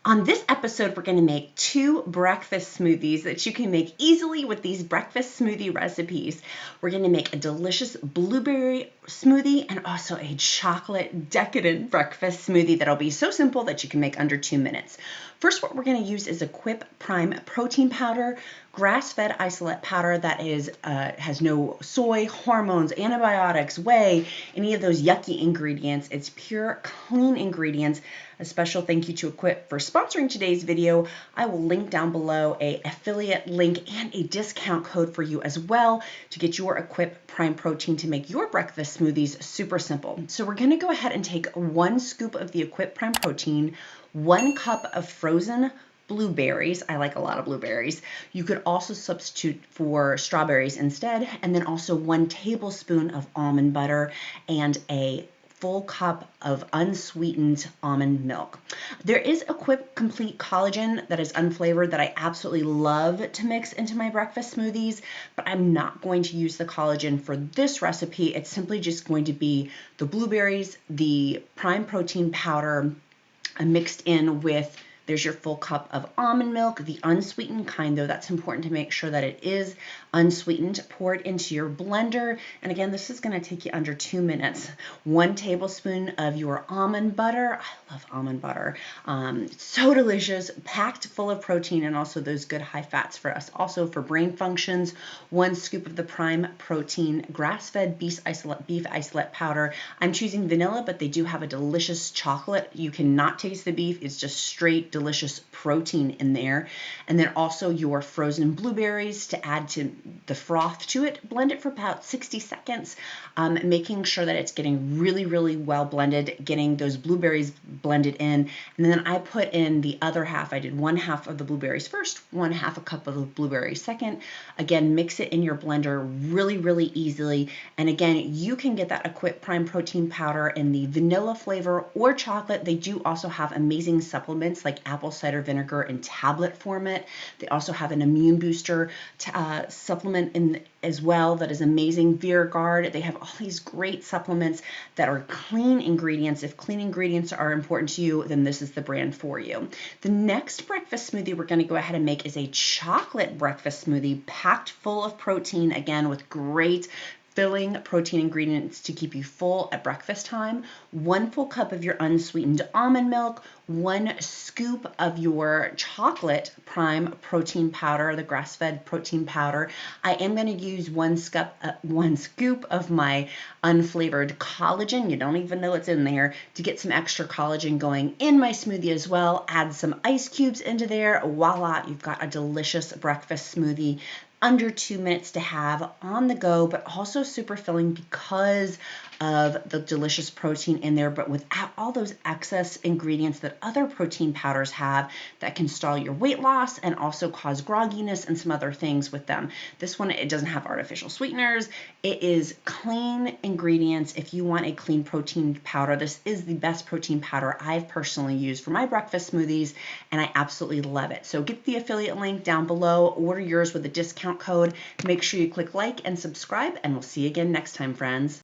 On this episode, we're going to make 2 breakfast smoothies that you can make easily with these breakfast smoothie recipes. We're going to make a delicious blueberry smoothie and also a chocolate decadent breakfast smoothie that'll be so simple that you can make under 2 minutes. First, what we're going to use is a Quip Prime protein powder, grass-fed isolate powder that has no soy, hormones, antibiotics, whey, any of those yucky ingredients. It's pure, clean ingredients. A special thank you to Quip for sponsoring today's video. I will link down below an affiliate link and a discount code for you as well to get your Quip Prime protein to make your breakfast smoothies super simple. So we're going to go ahead and take 1 scoop of the Quip Prime protein, 1 cup of frozen blueberries. I like a lot of blueberries. You could also substitute for strawberries instead, and then also 1 tablespoon of almond butter and a full cup of unsweetened almond milk. There is a Quip Complete Collagen that is unflavored that I absolutely love to mix into my breakfast smoothies, but I'm not going to use the collagen for this recipe. It's simply just going to be the blueberries, the prime protein powder, mixed in with, there's your full cup of almond milk, the unsweetened kind though. That's important to make sure that it is unsweetened. Pour it into your blender. And again, this is going to take you under 2 minutes. 1 tablespoon of your almond butter. I love almond butter. So delicious, packed full of protein and also those good high fats for us. Also for brain functions, 1 scoop of the prime protein grass-fed beef isolate powder. I'm choosing vanilla, but they do have a delicious chocolate. You cannot taste the beef. It's just straight delicious protein in there. And then also your frozen blueberries to add to the froth to it. Blend it for about 60 seconds, making sure that it's getting really, really well blended, getting those blueberries blended in. And then I put in the other half. I did 1/2 of the blueberries first, 1/2 a cup of the blueberries second. Again, mix it in your blender really, really easily. And again, you can get that Quip Prime protein powder in the vanilla flavor or chocolate. They do also have amazing supplements like apple cider vinegar in tablet format. They also have an immune booster supplement in as well that is amazing. VeerGuard. They have all these great supplements that are clean ingredients. If clean ingredients are important to you, then this is the brand for you. The next breakfast smoothie we're going to go ahead and make is a chocolate breakfast smoothie packed full of protein, again with great filling protein ingredients to keep you full at breakfast time. 1 full cup of your unsweetened almond milk, 1 scoop of your chocolate prime protein powder, the grass-fed protein powder. I am going to use 1 scoop of my unflavored collagen. You don't even know it's in there, to get some extra collagen going in my smoothie as well. Add some ice cubes into there. Voila, you've got a delicious breakfast smoothie under 2 minutes to have on the go, but also super filling because of the delicious protein in there, but without all those excess ingredients that other protein powders have that can stall your weight loss and also cause grogginess and some other things with them. This one, it doesn't have artificial sweeteners. It is clean ingredients. If you want a clean protein powder, this is the best protein powder I've personally used for my breakfast smoothies, and I absolutely love it. So get the affiliate link down below, order yours with a discount code. Make sure you click like and subscribe, and we'll see you again next time, friends.